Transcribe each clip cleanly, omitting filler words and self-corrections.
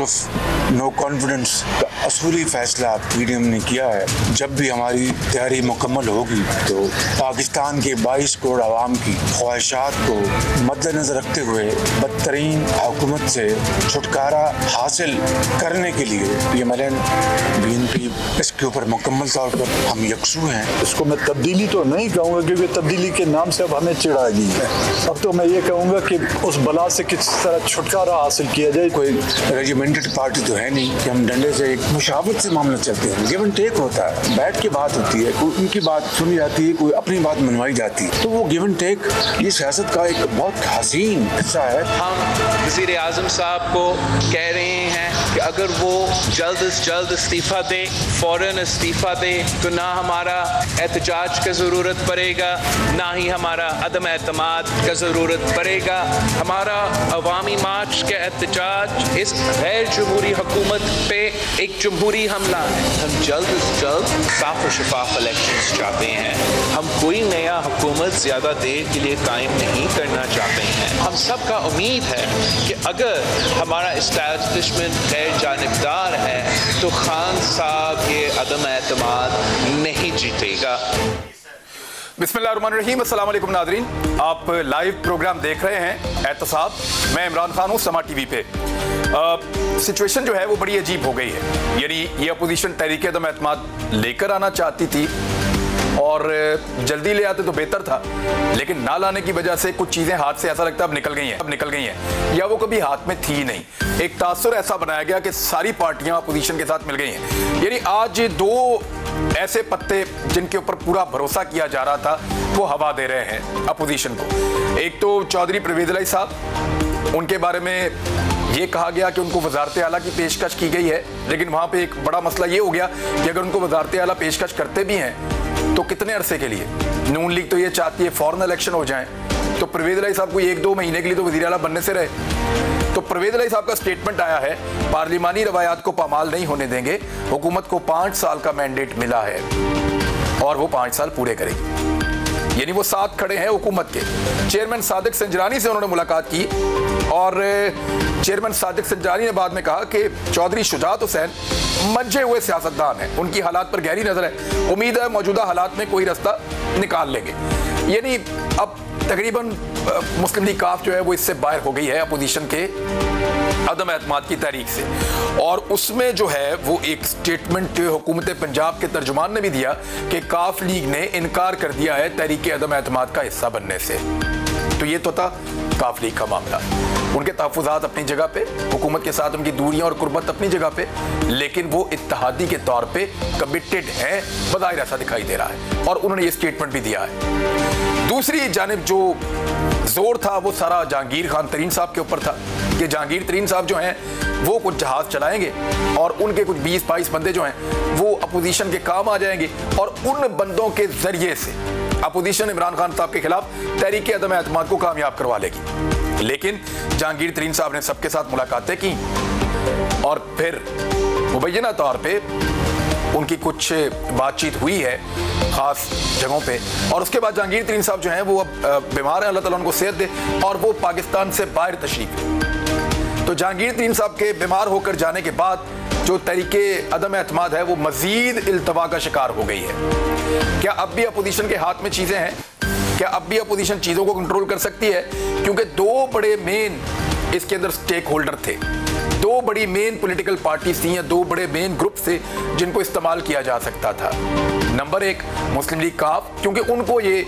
Vote of no confidence का असूली फैसला पीडीएम ने किया है। जब भी हमारी तैयारी मुकम्मल होगी तो पाकिस्तान के 22 करोड़ आवाम की ख्वाहिशात को मद्देनजर रखते हुए बदतरीन हुकूमत से छुटकारा हासिल करने के लिए PMLN BNP इसके ऊपर मुकम्मल तौर पर हम यकसू हैं। इसको मैं तब्दीली तो नहीं कहूँगा क्योंकि तब्दीली के नाम से अब हमें चिढ़ा गई है। अब तो मैं ये कहूँगा कि उस बला से किस तरह छुटकारा हासिल किया जाए। कोई रेजिमेंटेड पार्टी तो है नहीं कि हम डंडे से एक मुशावरत से मामला चलते हैं। गिव एंड टेक होता है, बैठ के बात होती है, कोई उनकी बात सुनी जाती है, कोई अपनी बात मनवाई जाती है। तो वो गिव एंड टेक ये सियासत का एक बहुत हसीन हिस्सा है। हम वज़ीर आज़म साहब को कह रहे हैं कि अगर वो जल्द से जल्द इस्तीफ़ा दे, फ़ौरन इस्तीफ़ा दे, तो ना हमारा एहतजाज का ज़रूरत पड़ेगा, ना ही हमारा अदम एतमाद का ज़रूरत पड़ेगा। हमारा अवामी मार्च का एहतजाज इस गैर जमहूरी हुकूमत पे एक जमहूरी हमला है। हम जल्द से जल्द साफ और शफाफ इलेक्शंस चाहते हैं। हम कोई नया हुकूमत ज़्यादा देर के लिए कायम नहीं करना चाहते हैं। हम सब का उम्मीद है कि अगर हमारा इस्टेब्लिशमेंट गैर जानिबदार है तो खान साहब ये अदम एतमाद नहीं जीतेगा। बिस्मिल्लाहिर्रहमानिर्रहीम, अस्सलाम वालेकुम नाज़रीन, आप लाइव प्रोग्राम देख रहे हैं एहतसाब। मैं इमरान खान हूँ समा टीवी पे। सिचुएशन जो है वो बड़ी अजीब हो गई है। यानी ये अपोजिशन तहरीक अदम एतमाद लेकर आना चाहती थी और जल्दी ले आते तो बेहतर था, लेकिन ना लाने की वजह से कुछ चीज़ें हाथ से ऐसा लगता है अब निकल गई हैं या वो कभी हाथ में थी नहीं। एक तासुर ऐसा बनाया गया कि सारी पार्टियां अपोजिशन के साथ मिल गई हैं। यानी आज दो ऐसे पत्ते जिनके ऊपर पूरा भरोसा किया जा रहा था वो हवा दे रहे हैं अपोजिशन को। एक तो चौधरी परवेज़ इलाही साहब, उनके बारे में ये कहा गया कि उनको वजारत आला की पेशकश की गई है, लेकिन वहाँ पे एक बड़ा मसला ये हो गया कि अगर उनको वजारत आला पेशकश करते भी हैं तो कितने अरसे के लिए। नून लीग तो ये चाहती है फौरन इलेक्शन हो जाए, तो परवेज़ इलाही साहब को 1-2 महीने के लिए तो वज़ीर आला बनने से रहे। तो परवेज़ इलाही साहब का स्टेटमेंट आया है, पार्लिमानी रवायात को पामाल नहीं होने देंगे, हुकूमत को 5 साल का मैंडेट मिला है और वो 5 साल पूरे करेगी। यानी वो साथ खड़े हैं हुकूमत के। चेयरमैन सादिक संजरानी से उन्होंने मुलाकात की और चेयरमैन सादिक संजरानी ने बाद में कहा कि चौधरी शुजात हुसैन मंझे हुए सियासतदान हैं, उनकी हालात पर गहरी नजर है, उम्मीद है मौजूदा हालात में कोई रास्ता निकाल लेंगे। यानी अब तकरीबन मुस्लिम लीग काफ जो है वो इससे बाहर हो गई है अपोजिशन के अदम एतमाद की तारीख से, और उसमें जो है वो एक स्टेटमेंट हुकूमत पंजाब के तर्जुमान ने भी दिया कि काफ लीग ने इनकार कर दिया है तहरीक अदम एतमाद का हिस्सा बनने से। तो ये तो था काफ लीग का मामला। उनके तहफ़्फ़ुज़ात अपनी जगह पे, हुकूमत के साथ उनकी दूरियां और कुर्बत अपनी जगह पे, लेकिन वो इत्तेहादी के तौर पे कमिटेड है, बज़ाहिर ऐसा दिखाई दे रहा है, और उन्होंने ये स्टेटमेंट भी दिया है। दूसरी जानिब जो जोर था वो सारा जहांगीर खान तरीन साहब के ऊपर था कि जहांगीर तरीन साहब जो हैं वो कुछ जहाज चलाएंगे और उनके कुछ 20-22 बंदे जो हैं वो अपोजिशन के काम आ जाएंगे और उन बंदों के जरिए से अपोजिशन इमरान खान साहब के खिलाफ तहरीक अदम एतमाद को कामयाब करवा लेगी। लेकिन जहांगीर तरीन साहब ने सबके साथ मुलाकातें की और फिर मुबैना तौर पर उनकी कुछ बातचीत हुई है खास जगहों पे, और उसके बाद जहांगीर तरीन साहब जो हैं वो अब बीमार हैं, अल्लाह ताला उनको सेहत दे, और वो पाकिस्तान से बाहर तशरीफ। तो जहांगीर तरीन साहब के बीमार होकर जाने के बाद जो तरीके अदम एतमाद है वो मजीद इल्तवा का शिकार हो गई है। क्या अब भी अपोजिशन के हाथ में चीज़ें हैं? क्या अब भी अपोजिशन चीज़ों को कंट्रोल कर सकती है? क्योंकि 2 बड़े मेन इसके अंदर स्टेक होल्डर थे, 2 बड़ी मेन पॉलिटिकल पार्टीज थी या 2 बड़े मेन ग्रुप थे जिनको इस्तेमाल किया जा सकता था। नंबर 1 मुस्लिम लीग काफ, क्योंकि उनको ये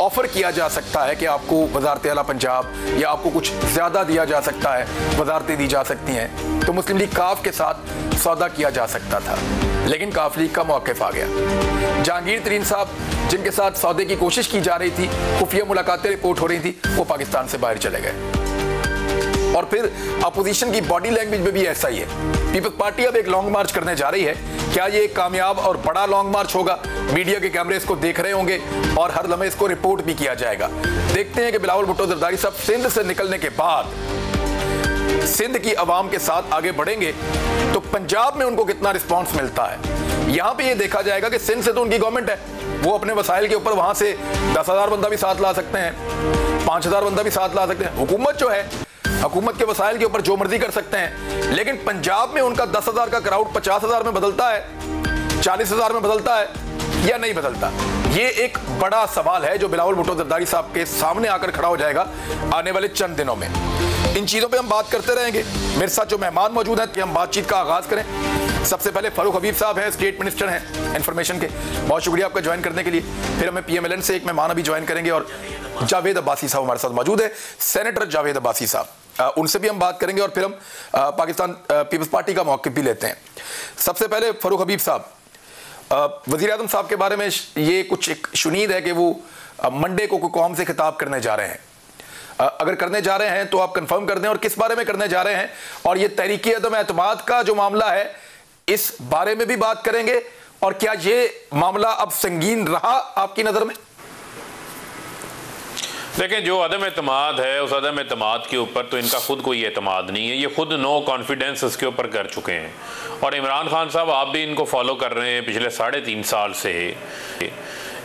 ऑफर किया जा सकता है कि आपको वजारत आला पंजाब या आपको कुछ ज़्यादा दिया जा सकता है, वजारतें दी जा सकती हैं, तो मुस्लिम लीग काफ के साथ सौदा किया जा सकता था। लेकिन काफ लीग का मौक़िफ़ आ गया। जहांगीर तरीन साहब जिनके साथ सौदे की कोशिश की जा रही थी, खुफिया मुलाकातें रिपोर्ट हो रही थी, वो पाकिस्तान से बाहर चले गए। और फिर अपोजिशन की बॉडी लैंग्वेज में भी ऐसा ही है। पीपल्स पार्टी अब एक लॉन्ग मार्च करने जा रही है। क्या ये एक कामयाब और बड़ा लॉन्ग मार्च होगा? मीडिया के कैमरे इसको देख रहे होंगे और हर लम्हे इसको रिपोर्ट भी किया जाएगा। देखते हैं कि बिलावल भुट्टो जरदारी साहब सिंध से निकलने के बाद सिंध की आवाम के साथ आगे बढ़ेंगे तो पंजाब में उनको कितना रिस्पॉन्स मिलता है। यहां पे ये देखा जाएगा कि सिंध से तो उनकी गवर्नमेंट है, वो अपने वसाइल के ऊपर वहां से 10,000 बंदा भी साथ ला सकते हैं, 5,000 बंदा भी साथ ला सकते हैं। हुकूमत जो है हुकूमत के वसाइल के ऊपर जो मर्जी कर सकते हैं, लेकिन पंजाब में उनका 10,000 का क्राउड 50,000 में बदलता है, 40,000 में बदलता है या नहीं बदलता? ये एक बड़ा सवाल है जो बिलावल भुट्टो जरदारी साहब के सामने आकर खड़ा हो जाएगा आने वाले चंद दिनों में। इन चीज़ों पे हम बात करते रहेंगे। मेरे साथ जो मेहमान मौजूद हैं कि हम बातचीत का आगाज करें। सबसे पहले फारूक हबीब साहब हैं, स्टेट मिनिस्टर हैं इंफॉर्मेशन के, बहुत शुक्रिया आपका ज्वाइन करने के लिए। फिर हमें PMLN से एक मेहमान अभी ज्वाइन करेंगे और जावेद अब्बासी साहब हमारे साथ मौजूद है, सेनेटर जावेद अब्बासी साहब, उनसे भी हम बात करेंगे और फिर हम पाकिस्तान पीपल्स पार्टी का मौक़िफ़ भी लेते हैं। सबसे पहले फारूक हबीब साहब, वज़ीर आज़म साहब के बारे में ये कुछ एक शुनीद है कि वो मंडे को कौम से खिताब करने जा रहे हैं। अगर करने जा रहे हैं तो आप कंफर्म कर दें और किस बारे में करने जा रहे हैं, और ये तहरीकी अदम एतमाद का जो मामला है इस बारे में भी बात करेंगे, और क्या ये मामला अब संगीन रहा आपकी नज़र में? देखें, जो अदम एतमाद है उस अदम एतमाद के ऊपर तो इनका खुद कोई एतमाद नहीं है, ये खुद नो कॉन्फिडेंस इसके ऊपर कर चुके हैं। और इमरान खान साहब, आप भी इनको फॉलो कर रहे हैं पिछले 3.5 साल से।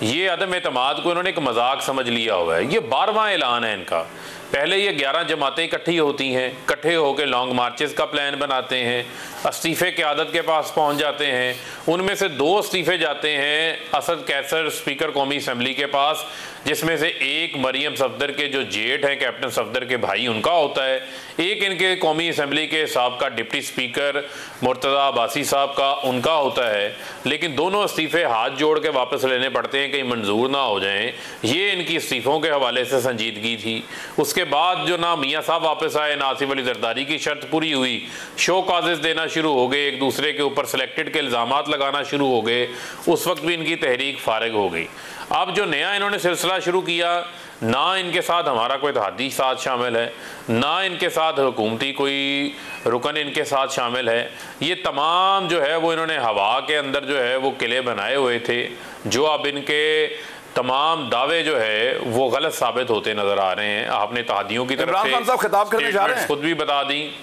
ये अदम एतमाद को इन्होंने एक मजाक समझ लिया हुआ है। ये 12वां ऐलान है इनका। पहले ये 11 जमातें इकट्ठी होती हैं, इकट्ठे होकर लॉन्ग मार्चेस का प्लान बनाते हैं, इस्तीफ़े क़यादत के पास पहुंच जाते हैं, उनमें से 2 इस्तीफ़े जाते हैं असद कैसर स्पीकर कौमी असम्बली के पास, जिसमें से एक मरियम सफदर के जो जेठ हैं कैप्टन सफदर के भाई उनका होता है, एक इनके कौमी असम्बली के साबका डिप्टी स्पीकर मुर्तज़ा अब्बासी साहब का उनका होता है। लेकिन दोनों इस्तीफ़े हाथ जोड़ के वापस लेने पड़ते हैं, कहीं मंजूर ना हो जाएं। ये इनकी इस्तीफ़ों के हवाले से संजीदगी थी। उसके बाद जो ना मियाँ साहब वापस आए, ना आसिफ अली जरदारी की शर्त पूरी हुई, शो काजेज़ देना शुरू हो गए, एक दूसरे के ऊपर सिलेक्टेड के इल्ज़ामात लगाना शुरू हो गए। उस वक्त भी इनकी तहरीक फारिग हो गई। अब जो नया इन्होंने सिलसिला शुरू किया, ना इनके साथ हमारा कोई इत्तेहादी साथ शामिल है, ना इनके साथ हुकूमती कोई रुकन इनके साथ शामिल है। ये तमाम जो है वो इन्होंने हवा के अंदर जो है वो किले बनाए हुए थे, जो अब इनके तमाम दावे जो है वो गलत साबित होते नजर आ रहे हैं। आपने इत्तेहादियों की तरफ से खिताब करने जा रहे हैं, खुद भी बता दी।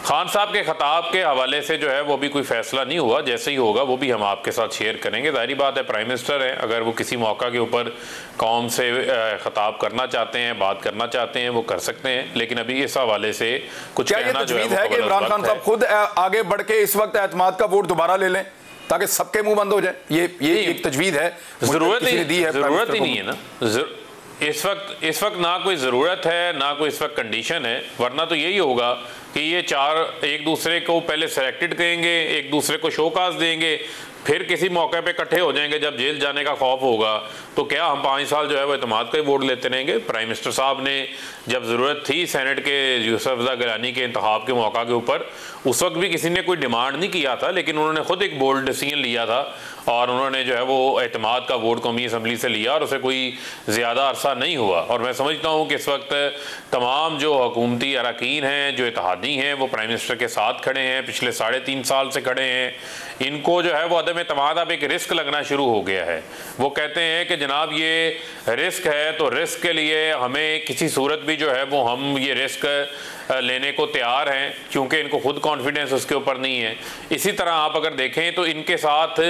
खान साहब के खिताब के हवाले से जो है वो भी कोई फैसला नहीं हुआ, जैसे ही होगा वो भी हम आपके साथ शेयर करेंगे। जाहिर बात है, प्राइम मिनिस्टर हैं, अगर वो किसी मौका के ऊपर कौम से खिताब करना चाहते हैं, बात करना चाहते हैं, वो कर सकते हैं। लेकिन अभी इस हवाले से कुछ कहना जो है कि इमरान खान साहब खुद आगे बढ़ के इस वक्त एतमाद का वोट दोबारा ले लें ताकि सबके मुंह बंद हो जाए? ये एक तजवीज़ है, ज़रूरत ही नहीं है ना इस वक्त ना कोई ज़रूरत है, ना कोई इस वक्त कंडीशन है। वरना तो यही होगा कि ये 4 एक दूसरे को पहले सेलेक्टेड करेंगे, एक दूसरे को शोकाज देंगे, फिर किसी मौके पे इकट्ठे हो जाएंगे जब जेल जाने का खौफ होगा। तो क्या हम 5 साल जो है वो एतमाद का ही वोट लेते रहेंगे? प्राइम मिनिस्टर साहब ने जब ज़रूरत थी सेनेट के यूसुफ रज़ा गिलानी के इंतखाब के मौका के ऊपर, उस वक्त भी किसी ने कोई डिमांड नहीं किया था, लेकिन उन्होंने खुद एक बोल्ड डिसीजन लिया था और उन्होंने जो है वो एतमाद का वोट कौमी असम्बली से लिया और उसे कोई ज़्यादा अरसा नहीं हुआ। और मैं समझता हूँ कि इस वक्त तमाम जो हुकूमती अरकान हैं, जो इत्तेहादी हैं, वो प्राइम मिनिस्टर के साथ खड़े हैं, पिछले 3.5 साल से खड़े हैं। इनको जो है वो अदम एतमाद अब एक रिस्क लगना शुरू हो गया है। वो कहते हैं कि जनाब ये रिस्क है, तो रिस्क के लिए हमें किसी सूरत भी जो है वो हम ये रिस्क लेने को तैयार हैं, क्योंकि इनको खुद कॉन्फिडेंस उसके ऊपर नहीं है। इसी तरह आप अगर देखें तो इनके साथ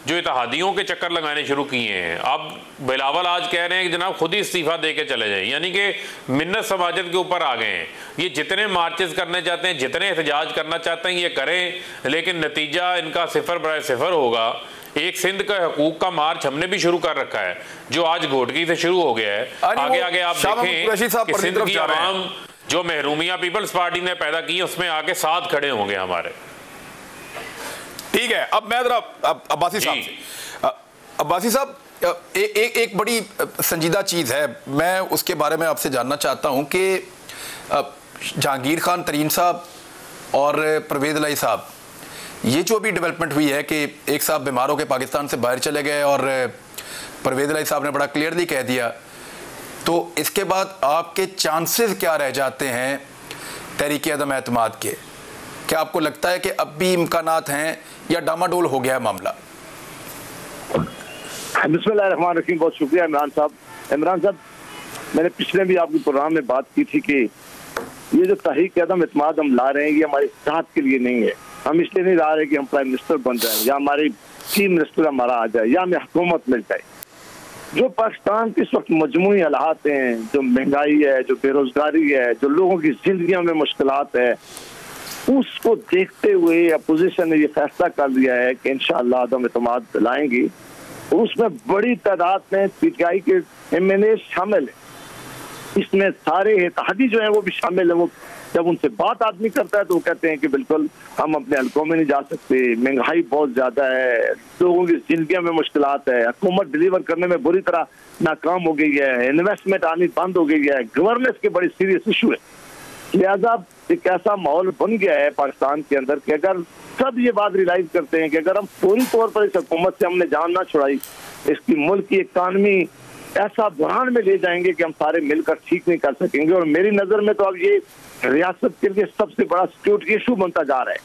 जो इत्तेहादियों के चक्कर लगाने शुरू किए हैं, अब बिलावल आज कह रहे हैं कि जनाब खुद ही इस्तीफ़ा दे के चले जाएं, यानी कि मिन्नत समाजत के ऊपर आ गए हैं। ये जितने मार्चेस करने चाहते हैं, जितने एहतजाज करना चाहते हैं ये करें, लेकिन नतीजा इनका 0 बराए 0 होगा। एक सिंध का हकूक का मार्च हमने भी शुरू कर रखा है, जो आज घोटकी से शुरू हो गया है। आगे आगे आप देखें कि सिंध की आवाम जो महरूमिया पीपल्स पार्टी ने पैदा की उसमें आके साथ खड़े होंगे हमारे। ठीक है, अब मैं जरा अब्बासी साहब एक बड़ी संजीदा चीज़ है, मैं उसके बारे में आपसे जानना चाहता हूं कि जहांगीर खान तरीन साहब और परवेज़ इलाही साहब, ये जो अभी डेवलपमेंट हुई है कि एक साहब बीमार होकर पाकिस्तान से बाहर चले गए और परवेज़ इलाही साहब ने बड़ा क्लियरली कह दिया, तो इसके बाद आपके चांसेस क्या रह जाते हैं तहरीक अदम एतमाद के? क्या आपको लगता है कि अब भी इम्कानात हैं या डामाडोल हो गया है मामला? बिस्मिल्लाहिर्रहमानिर्रहीम, बहुत शुक्रिया इमरान साहब। इमरान साहब, मैंने पिछले भी आपके प्रोग्राम में बात की थी कि ये जो तहरीक अदम एतमाद हम ला रहे हैं ये हमारे साथ के लिए नहीं है। हम इसलिए नहीं ला रहे कि हम प्राइम मिनिस्टर बन जाए या हमारे चीफ मिनिस्टर हमारा आ जाए या हमें हुकूमत मिल जाए। जो पाकिस्तान के इस वक्त मजमूई हालात हैं, जो महंगाई है, जो बेरोजगारी है, जो लोगों की जिंदगियों में मुश्किलात है, उसको देखते हुए अपोजिशन ने ये फैसला कर लिया है कि इंशाअल्लाह अदम एतमाद लाएंगी। और उसमें बड़ी तादाद में पीटीआई के MNA शामिल है। इसमें सारे इत्तेहादी जो है वो भी शामिल है। वो जब उनसे बात आदमी करता है तो वो कहते हैं कि बिल्कुल हम अपने हल्कों में नहीं जा सकते, महंगाई बहुत ज्यादा है, लोगों की जिंदगी में मुश्किलात है, हुकूमत डिलीवर करने में बुरी तरह नाकाम हो गई है, इन्वेस्टमेंट आनी बंद हो गई है, गवर्नेंस के बड़ी सीरियस इशू है। लिहाजा एक ऐसा माहौल बन गया है पाकिस्तान के अंदर कि अगर सब ये बात रियलाइज करते हैं कि अगर हम पूरी तौर पर इस हुकूमत से हमने जान ना छुड़ाई, इसकी मुल्क की इकानमी ऐसा बुरान में ले जाएंगे कि हम सारे मिलकर ठीक नहीं कर सकेंगे। और मेरी नजर में तो अब ये रियासत के लिए सबसे बड़ा सिक्योरिटी इशू बनता जा रहा है।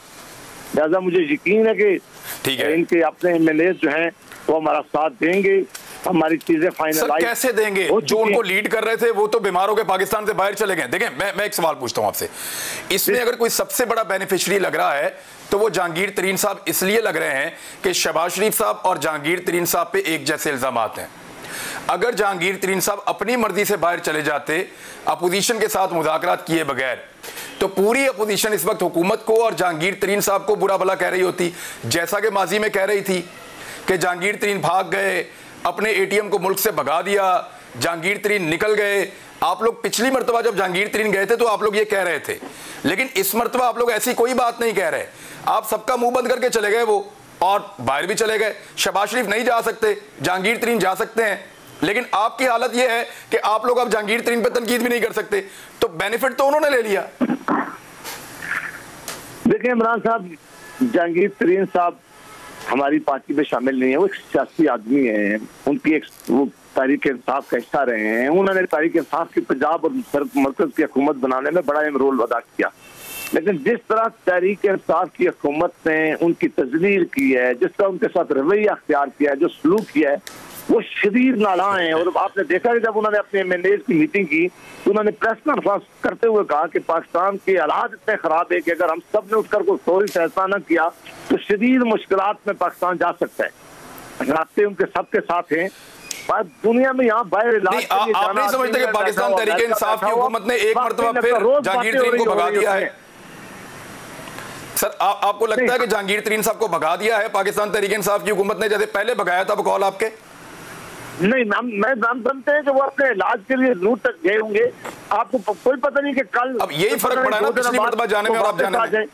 लिहाजा मुझे यकीन है कि इनके अपने MNA जो हैं वो हमारा साथ देंगे, हमारी चीजें फाइनलाइज कैसे देंगे। जो उनको लीड कर रहे थे वो तो बीमार होकर पाकिस्तान से बाहर चले गए। देखें, मैं एक सवाल पूछता हूं आपसे, इसमें अगर कोई सबसे बड़ा बेनिफिशियरी लग रहा है तो वो जहांगीर तरीन साहब इसलिए लग रहे हैं कि शहबाज शरीफ साहब और जहांगीर तरीन साहब पे एक जैसे इल्जामात हैं। अगर जहांगीर तरीन साहब अपनी मर्जी से बाहर चले जाते, अपोजिशन के साथ मुज़ाकरात किए बगैर, तो पूरी अपोजिशन इस वक्त हुकूमत को और जहांगीर तरीन साहब को बुरा भला कह रही होती, जैसा कि माजी में कह रही थी कि जहांगीर तरीन भाग गए, अपने ATM को मुल्क से भगा दिया, जहांगीर तरीन निकल गए। आप लोग पिछली मरतबा जब जहांगीर तरीन गए थे तो आप लोग ये कह रहे थे, लेकिन इस मरतबा आप लोग ऐसी कोई बात नहीं कह रहे। आप सबका मुंह बंद करके चले गए वो, और बाहर भी चले गए। शहबाज शरीफ नहीं जा सकते, जहांगीर तरीन जा सकते हैं, लेकिन आपकी हालत यह है कि आप लोग अब जहांगीर तरीन पर तनकीद भी नहीं कर सकते। तो बेनिफिट तो उन्होंने ले लिया। देखिए इमरान साहब, जहांगीर तरीन साहब हमारी पार्टी में शामिल नहीं है, वो एक सियासी आदमी है, उनकी एक वो तहरीक इंसाफ का हिस्सा रहे हैं। उन्होंने तहरीक इंसाफ की पंजाब और मरकज की हुकूमत बनाने में बड़ा अहम रोल अदा किया। लेकिन जिस तरह तहरीक इंसाफ की हुकूमत ने उनकी तजलील की है, जिस तरह उनके साथ रवैया अख्तियार किया है, जो सलूक किया है, वो शदीद नाला है। और आपने देखा कि जब उन्होंने अपने MNAs की मीटिंग की तो उन्होंने प्रेस कॉन्फ्रेंस करते हुए कहा कि पाकिस्तान के हालात इतने खराब है कि अगर हम सब ने उठकर कोई फौरी फैसला न किया तो शदीद मुश्किलात में पाकिस्तान जा सकता है। रास्ते उनके सबके साथ हैं। दुनिया में यहाँ बाहर इलाज आप नहीं समझते कि पाकिस्तान तहरीक इंसाफ की हुकूमत ने एक मरतबा फिर जहांगीर तरीन को भगा दिया है? सर, आपको लगता है कि जहांगीर तरीन साहब को भगा दिया है पाकिस्तान तहरीक इंसाफ की हुकूमत ने, जैसे पहले भगाया था बकौल आपके? नहीं, हम समझते हैं कि वो अपने इलाज के लिए दूर तक गए होंगे। आपको कोई पता नहीं कि कल अब यही फर्क पड़ा ना पिछली मरतबा जाने में और आप जाने में।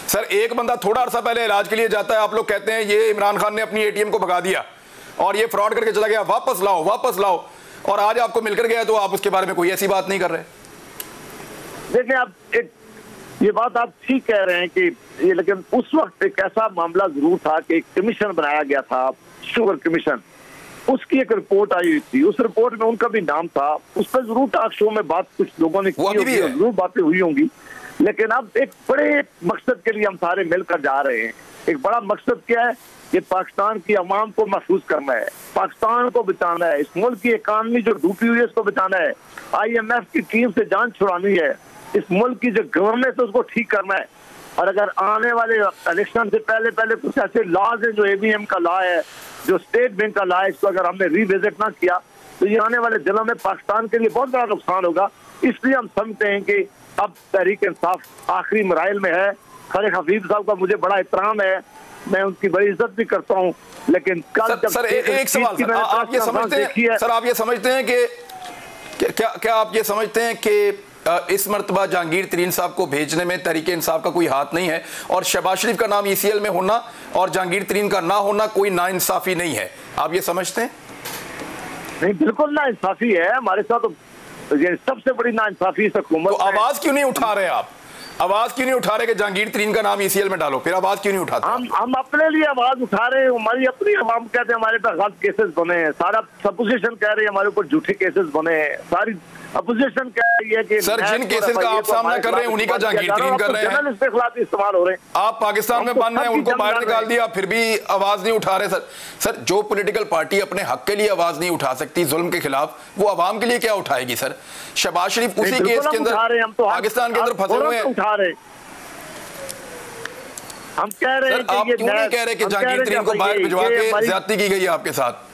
सर, एक बंदा थोड़ा अरसा पहले इलाज के लिए जाता है, आप लोग कहते हैं ये इमरान खान ने अपनी ATM को भगा दिया और ये फ्रॉड करके चला गया, वापस लाओ वापस लाओ, और आज आपको मिलकर गया तो आप उसके बारे में कोई ऐसी बात नहीं कर रहे। देखिए, आप ये बात आप ठीक कह रहे हैं कि ये, लेकिन उस वक्त एक ऐसा मामला जरूर था कि एक कमीशन बनाया गया था, शुगर कमीशन, उसकी एक रिपोर्ट आई हुई थी। उस रिपोर्ट में उनका भी नाम था। उस पर जरूर टॉक शो में बात कुछ लोगों ने की होगी, जरूर बातें हुई होंगी। लेकिन अब एक बड़े मकसद के लिए हम सारे मिलकर जा रहे हैं। एक बड़ा मकसद क्या है कि पाकिस्तान की अवाम को महफूज करना है, पाकिस्तान को बचाना है, इस मुल्क की इकानमी जो डूबी हुई है उसको बचाना है, IMF की टीम से जान छुड़ानी है, इस मुल्क की जो गवर्नेंस है उसको ठीक करना है। और अगर आने वाले इलेक्शन से पहले कुछ ऐसे लॉज हैं, जो ABM का लॉ है, जो स्टेट बैंक का लॉ है, इसको अगर हमने रिविजिट ना किया तो ये आने वाले दिनों में पाकिस्तान के लिए बहुत बड़ा नुकसान होगा। इसलिए हम समझते हैं कि अब तहरीक इंसाफ आखिरी मराइल में है। फारिक हफीज साहब का मुझे बड़ा एहतराम है, मैं उनकी बड़ी इज्जत भी करता हूँ, लेकिन कल सर एक सवाल, आप ये समझते हैं सर, आप ये समझते हैं कि क्या आप ये समझते हैं कि इस मरतबा जहांगीर तरीन साहब को भेजने में तहरीक इंसाफ का कोई हाथ नहीं है, और शहबाज शरीफ का नाम ECL में होना और जहांगीर तरीन का ना होना कोई नाइंसाफी नहीं है? आप ये समझते हैं? नहीं, बिल्कुल नाइंसाफी है हमारे साथ। तो ये सबसे बड़ी नाइंसाफी इस हुकूमत। तो आवाज क्यों नहीं उठा रहे आप? आवाज क्यों नहीं उठा रहे कि जहांगीर तरीन का नाम ECL में डालो? फिर आवाज क्यों नहीं उठाते? हम अपने लिए आवाज उठा रहे हैं। हमारी अपनी आवाम कहते हैं हमारे पर गलत केसेस बने हैं, सारा अपोजिशन कह रही है हमारे ऊपर झूठे केसेस बने हैं, सारी अपोजिशन कह रही है कि सर जिन केसेस का आप सामना कर रहे हैं उन्हीं का जहांगीर तरीन कर रहे हैं, जर्नलिस्ट के खिलाफ इस्तेमाल हो रहे हैं। आप पाकिस्तान में बंद हैं, उनको बाहर निकाल दिया, फिर भी आवाज नहीं उठा रहे। सर जो पॉलिटिकल पार्टी अपने हक के लिए आवाज नहीं उठा सकती जुल्म के खिलाफ, वो अवाम के लिए क्या उठाएगी? सर शहबाज शरीफ उसी केस के अंदर पाकिस्तान के अंदर फंसे हुए हैं। हम कह रहे हैं आप क्यों नहीं कह रहे कि जहांगीर तरीन को बाहर भिजवा के ज्यादती की गई है आपके साथ?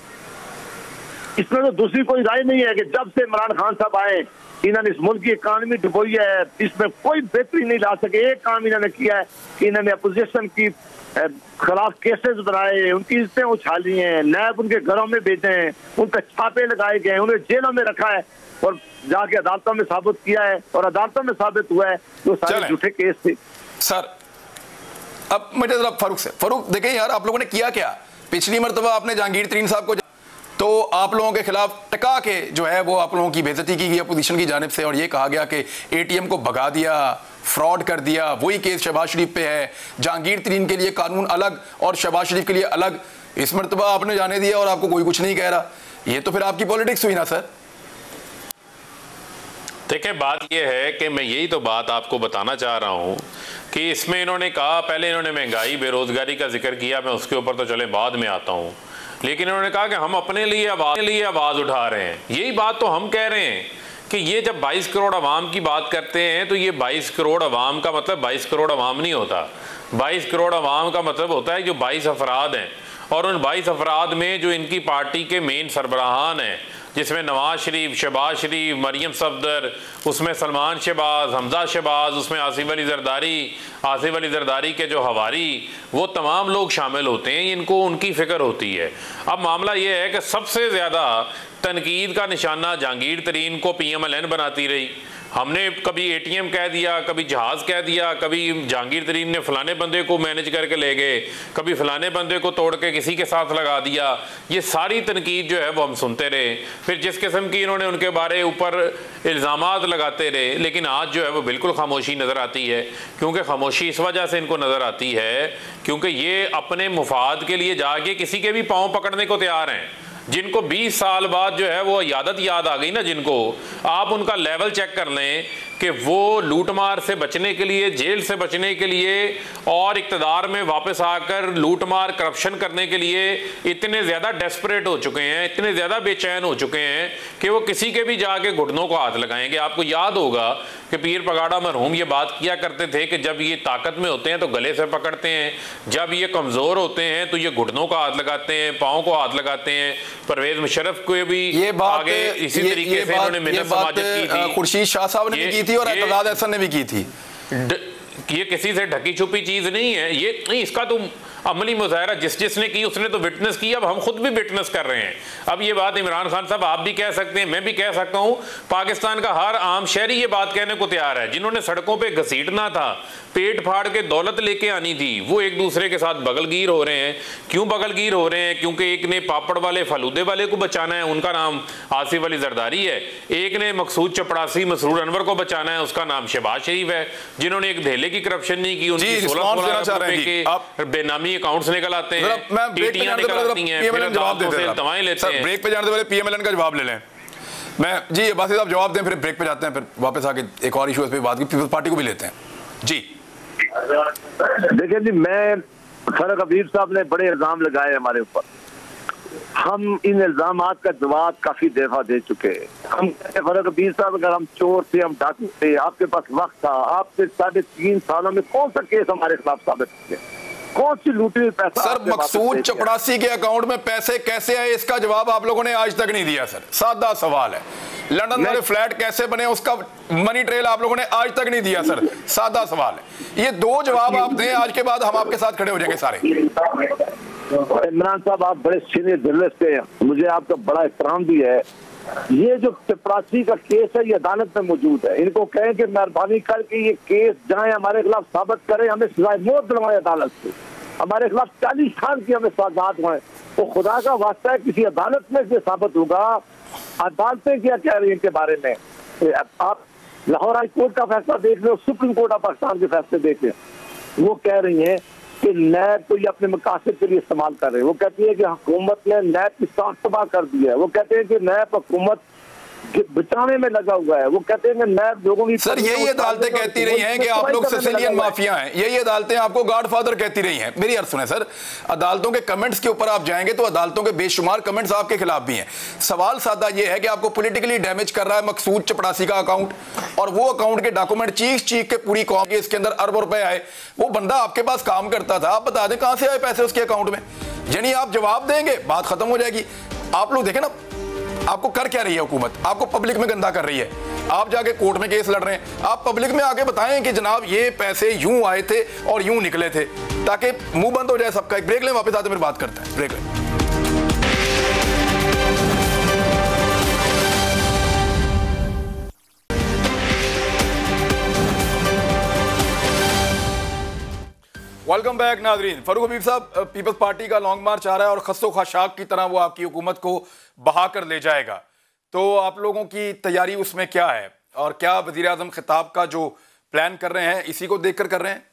इसमें तो दूसरी कोई राय नहीं है कि जब से इमरान खान साहब आए इन्होंने इस मुल्क की इकानमी डुबोई है, इसमें कोई बेहतरी नहीं ला सके। एक काम इन्होंने किया है कि इन्होंने अपोजिशन की खिलाफ केसेस बनाए, उनकी इज्जतें उछाली हैं, नैब उनके घरों में भेजे हैं, उन पर छापे लगाए गए, उन्हें जेलों में रखा है और जाके अदालतों में साबित किया है और अदालतों में साबित हुआ है वो सारे झूठे केस थे। सर अब मुझे जरा फारूक देखें यार, आप लोगों ने किया क्या? पिछली मरतबा आपने जहांगीर तरीन साहब को तो आप लोगों के खिलाफ टका के जो है वो आप लोगों की बेइज्जती की गई अपोजिशन की जानिब से और ये कहा गया कि एटीएम को भगा दिया, फ्रॉड कर दिया। वही केस शहबाज शरीफ पे है, जहांगीर तरीन के लिए कानून अलग और शहबाज शरीफ के लिए अलग। इस मरतबा आपने जाने दिया और आपको कोई कुछ नहीं कह रहा। ये तो फिर आपकी पॉलिटिक्स हुई ना सर। देखिए बात यह है कि मैं यही तो बात आपको बताना चाह रहा हूँ कि इसमें इन्होंने कहा, पहले इन्होंने महंगाई बेरोजगारी का जिक्र किया, मैं उसके ऊपर तो चले बाद में आता हूँ, लेकिन इन्होंने कहा कि हम अपने लिए आवाज़ उठा रहे हैं। यही बात तो हम कह रहे हैं कि ये जब 22 करोड़ अवाम की बात करते हैं तो ये 22 करोड़ अवाम का मतलब 22 करोड़ अवाम नहीं होता। 22 करोड़ अवाम का मतलब होता है जो 22 अफराद हैं, और उन 22 अफराद में जो इनकी पार्टी के मेन सरबराहान हैं, जिसमें नवाज शरीफ, शहबाज शरीफ, मरियम सफदर, उसमें सलमान शहबाज, हमजा शहबाज, उसमें आसिफ अली जरदारी के जो हवारी, वो तमाम लोग शामिल होते हैं। इनको उनकी फ़िक्र होती है। अब मामला ये है कि सबसे ज़्यादा तनकीद का निशाना जहांगीर तरीन को PMLN बनाती रही। हमने कभी ATM कह दिया, कभी जहाज़ कह दिया, कभी जहांगीर तरीन ने फलाने बंदे को मैनेज करके ले गए, कभी फलाने बंदे को तोड़ के किसी के साथ लगा दिया। ये सारी तनकीद जो है वो हम सुनते रहे। फिर जिस किस्म की इन्होंने उनके बारे ऊपर इल्ज़ामात लगाते रहे, लेकिन आज जो है वो बिल्कुल खामोशी नज़र आती है। क्योंकि खामोशी इस वजह से इनको नज़र आती है क्योंकि ये अपने मुफाद के लिए जाके किसी के भी पाँव पकड़ने को तैयार हैं। जिनको 20 साल बाद जो है वो यादत याद आ गई ना, जिनको आप उनका लेवल चेक कर लें कि वो लूटमार से बचने के लिए, जेल से बचने के लिए और इक़्तिदार में वापस आकर लूटमार करप्शन करने के लिए इतने ज़्यादा डेस्परेट हो चुके हैं, इतने ज़्यादा बेचैन हो चुके हैं कि वो किसी के भी जाके घुटनों को हाथ लगाएंगे। आपको याद होगा कि पीर पगाड़ा मरहूम ये बात किया करते थे कि जब ये ताकत में होते हैं तो गले से पकड़ते हैं, जब ये कमज़ोर होते हैं तो ये घुटनों को हाथ लगाते हैं, पाँव को हाथ लगाते हैं। परवेज मुशर्रफ को भी ये बात आगे इसी तरीके से इन्होंने मिन्नत समाजत की थी, खुर्शीद शाह साहब ने भी की थी और एतजाज हसन ने भी की थी। ये किसी से ढकी छुपी चीज नहीं है, ये नहीं, इसका तो अमली मुजाहरा जिसने की उसने तो विटनेस की। अब हम खुद भी विटनेस कर रहे हैं। अब ये बात इमरान खान साहब आप भी कह सकते हैं, मैं भी कह सकता हूँ, पाकिस्तान का हर आम शहरी ये बात कहने को तैयार है। जिन्होंने सड़कों पे घसीटना था, पेट फाड़ के दौलत लेके आनी थी, वो एक दूसरे के साथ बगलगीर हो रहे हैं। क्यों बगलगीर हो रहे हैं? क्योंकि एक ने पापड़ वाले फलूदे वाले को बचाना है, उनका नाम आसिफ अली जरदारी है। एक ने मकसूद चपड़ासी मसरूर अनवर को बचाना है, उसका नाम शहबाज शरीफ है। जिन्होंने एक धेले की करप्शन नहीं की, उनकी 16 रुपए के बेनामी अकाउंट्स निकल आते हैं, टीटियां निकल आती हैं, फिर दवाएं लेते हैं। ब्रेक पे जाने से पहले PMLN का जवाब ले लें। मैं जी बासित साहब जवाब दें, फिर ब्रेक पे जाते हैं, फिर वापस आके एक और इशू पे बात की, पीपल्स पार्टी को भी लेते हैं। जी देखिए जी, मैं फरक अबीर साहब ने बड़े इल्जाम लगाए हमारे ऊपर। हम इन इल्जामात का जवाब काफी दफा दे चुके हैं। हम फरक अबीर साहब, अगर हम चोर थे, हम डाकू थे, आपके पास वक्त था, आपसे 3.5 सालों में कौन सा केस हमारे खिलाफ साबित किया? कौन सी लूटी हुई पैसा? सर मकसूद चपड़ासी के अकाउंट में पैसे कैसे आए, इसका जवाब आप लोगों ने आज तक नहीं दिया। सर सादा सवाल है, लंदन वाले फ्लैट कैसे बने, उसका मनी ट्रेल आप लोगों ने आज तक नहीं दिया। सर सादा सवाल है, ये 2 जवाब आप दें, आज के बाद हम आपके साथ खड़े हो जाएंगे सारे। इमरान साहब आप बड़े सीनियर जर्नलिस्ट हैं, मुझे आपका बड़ा एहतराम भी है। ये जो चपरासी का केस है ये अदालत में मौजूद है। इनको कहें कि मेहरबानी करके ये केस जाए हमारे खिलाफ साबित करें, हमें सजाए मौत दिलवाएं अदालत से, हमारे खिलाफ 40 साल की हमें सजात हुए। तो खुदा का वास्ता है किसी अदालत में से साबित होगा। अदालतें क्या कह रही है इनके बारे में? आप लाहौर हाई कोर्ट का फैसला देख रहे हो, सुप्रीम कोर्ट ऑफ पाकिस्तान के फैसले देख रहे हैं। वो कह रही है कि नैब को ये अपने मकासद के लिए इस्तेमाल कर रहे हैं। वो कहती है कि हुकूमत ने नैब की साख तबाह कर दी है। वो कहते हैं कि नैब हुकूमत बचाने में लगा हुआ है। वो कहते हैं मैं लोगों की सर यही अदालतें कहती रही हैं कि आप लोग सिसिलियन माफिया हैं, यही अदालतें आपको गॉडफादर कहती रही हैं। मेरी अर्ज सुने सर, अदालतों के कमेंट्स के ऊपर आप जाएंगे तो अदालतों के बेशुमार कमेंट्स आपके खिलाफ भी हैं। सवाल सादा ये है कि आपको पॉलिटिकली डैमेज कर रहा है मकसूद चपड़ासी का अकाउंट, और वो अकाउंट के डॉक्यूमेंट चीख के पूरी कौम के इसके अंदर अरबों रुपए आए। वो बंदा आपके पास काम करता था, आप बता दें कहां से आए पैसे उसके अकाउंट में। यानी आप जवाब देंगे बात खत्म हो जाएगी। आप लोग देखें ना आपको कर क्या रही है हुकूमत, आपको पब्लिक में गंदा कर रही है। आप जाके कोर्ट में केस लड़ रहे हैं, आप पब्लिक में आके बताएं कि जनाब ये पैसे यूं आए थे और यूं निकले थे, ताकि मुंह बंद हो जाए सबका। एक ब्रेक लें, वापस आते फिर बात करते हैं। ब्रेक लें। वेलकम बैक नाजरीन। फरूक हबीब साहब, पीपल्स पार्टी का लॉन्ग मार्च आ रहा है और खस्सो खाशाक की तरह वो आपकी हुकूमत को बहा कर ले जाएगा, तो आप लोगों की तैयारी उसमें क्या है और क्या वजीर आजम खिताब का जो प्लान कर रहे हैं इसी को देखकर कर रहे हैं?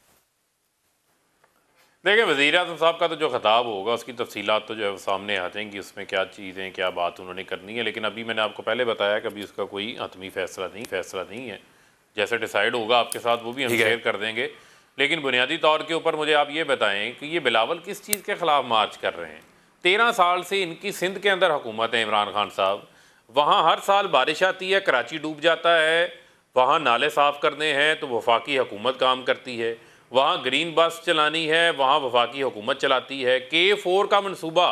देखिए, वज़ीर आज़म साहब का तो जो खिताब होगा उसकी तफसीलात तो जो है वो सामने आ जाएंगी, उसमें क्या चीज़ें क्या बात उन्होंने करनी है। लेकिन अभी मैंने आपको पहले बताया कि अभी उसका कोई हतमी फैसला नहीं है। जैसे डिसाइड होगा आपके साथ वो भी हम शेयर कर देंगे। लेकिन बुनियादी तौर के ऊपर मुझे आप ये बताएं कि ये बिलावल किस चीज़ के ख़िलाफ़ मार्च कर रहे हैं? 13 साल से इनकी सिंध के अंदर हुकूमत है इमरान खान साहब। वहाँ हर साल बारिश आती है, कराची डूब जाता है, वहाँ नाले साफ़ करने हैं तो वफाकी हुकूमत काम करती है, वहाँ ग्रीन बस चलानी है वहाँ वफाकी हुकूमत चलाती है। K4 का मनसूबा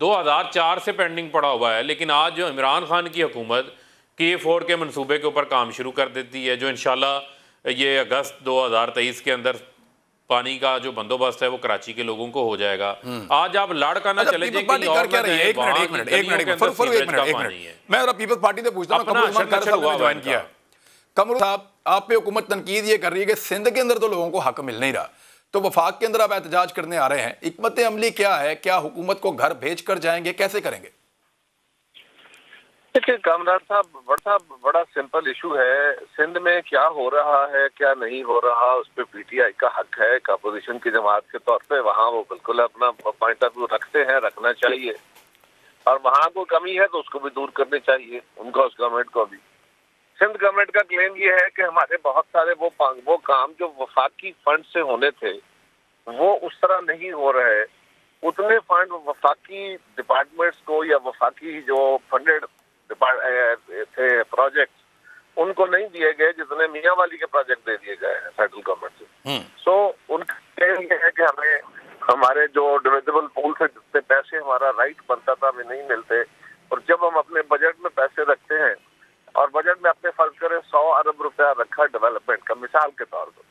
2004 से पेंडिंग पड़ा हुआ है, लेकिन आज जो इमरान खान की हुकूमत K4 के मनसूबे के ऊपर काम शुरू कर देती है, जो इंशाल्लाह ये अगस्त 2023 के अंदर पानी का जो बंदोबस्त है वो कराची के लोगों को हो जाएगा। आज आप लाड़का ना चले जाए। मैं पीपल्स पार्टी से पूछता हूं, ज्वाइन किया कमरू साहब, आप पे हुकूमत तनकीद ये कर रही है कि सिंध के अंदर तो लोगों को हक मिल नहीं रहा, तो वफाक के अंदर आप एहतजाज करने आ रहे हैं। हिकमत अमली क्या है? क्या हुकूमत को घर भेज कर जाएंगे? कैसे करेंगे? देखिए कामरान साहब, बड़ा सिंपल इशू है। सिंध में क्या हो रहा है क्या नहीं हो रहा उस पर पीटीआई का हक है एक अपोजिशन की जमात के तौर पे। वहाँ वो बिल्कुल अपना पॉइंट ऑफ व्यू रखते हैं, रखना चाहिए, और वहाँ कोई कमी है तो उसको भी दूर करनी चाहिए उनका, उस गवर्नमेंट को भी। सिंध गवर्नमेंट का क्लेम ये है कि हमारे बहुत सारे वो काम जो वफाकी फंड से होने थे वो उस तरह नहीं हो रहे। उतने फंड वफाकी डिपार्टमेंट्स को या वफाकी जो फंडेड थे प्रोजेक्ट उनको नहीं दिए गए जितने मियाँ वाली के प्रोजेक्ट दे दिए गए हैं सेंट्रल गवर्नमेंट से। सो उनका कहना है कि हमें हमारे जो डिविजिबल पूल से जितने पैसे हमारा राइट बनता था हमें नहीं मिलते। और जब हम अपने बजट में पैसे रखते हैं और बजट में अपने फर्ज करें 100 अरब रुपया रखा डेवलपमेंट का मिसाल के तौर पर,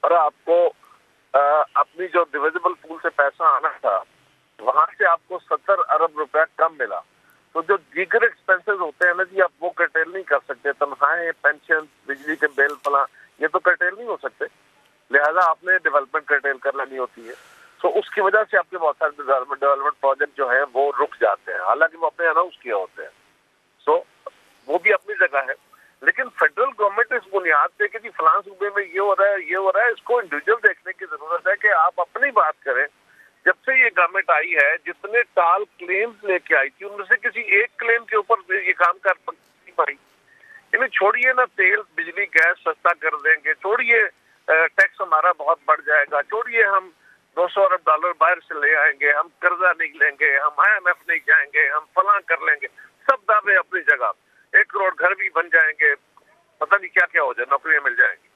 और आपको अपनी जो डिविजिबल पूल से पैसा आना था वहां से आपको 70 अरब रुपया कम मिला, तो जो दीगर एक्सपेंसेस होते हैं ना जी, आप वो कर्टेल नहीं कर सकते। तनख्वाहें, पेंशन, बिजली के बिल, फला, ये तो कर्टेल नहीं हो सकते। लिहाजा आपने डेवलपमेंट कर्टेल कर लेनी होती है। तो उसकी वजह से आपके बहुत सारे डेवलपमेंट प्रोजेक्ट जो हैं वो रुक जाते हैं, हालांकि वो अपने अनाउंस किए होते हैं। सो वो भी अपनी जगह है, लेकिन फेडरल गवर्नमेंट इस बुनियाद पे कि फलां सूबे में ये हो रहा है, इसको इंडिविजुअल देखने की जरूरत है कि आप अपनी बात करें। जब से ये गवर्नमेंट आई है जितने टाल क्लेम्स लेके आई थी उनमें से किसी एक क्लेम के ऊपर ये काम कर नहीं पाई। इन्हें छोड़िए ना, तेल बिजली गैस सस्ता कर देंगे, छोड़िए टैक्स हमारा बहुत बढ़ जाएगा, छोड़िए हम 200 अरब डॉलर बाहर से ले आएंगे, हम कर्जा नहीं लेंगे, हम IMF नहीं जाएंगे, हम फलां कर लेंगे, सब दावे अपनी जगह। 1 करोड़ घर भी बन जाएंगे, पता नहीं क्या क्या हो जाए, नौकरियां मिल जाएंगी।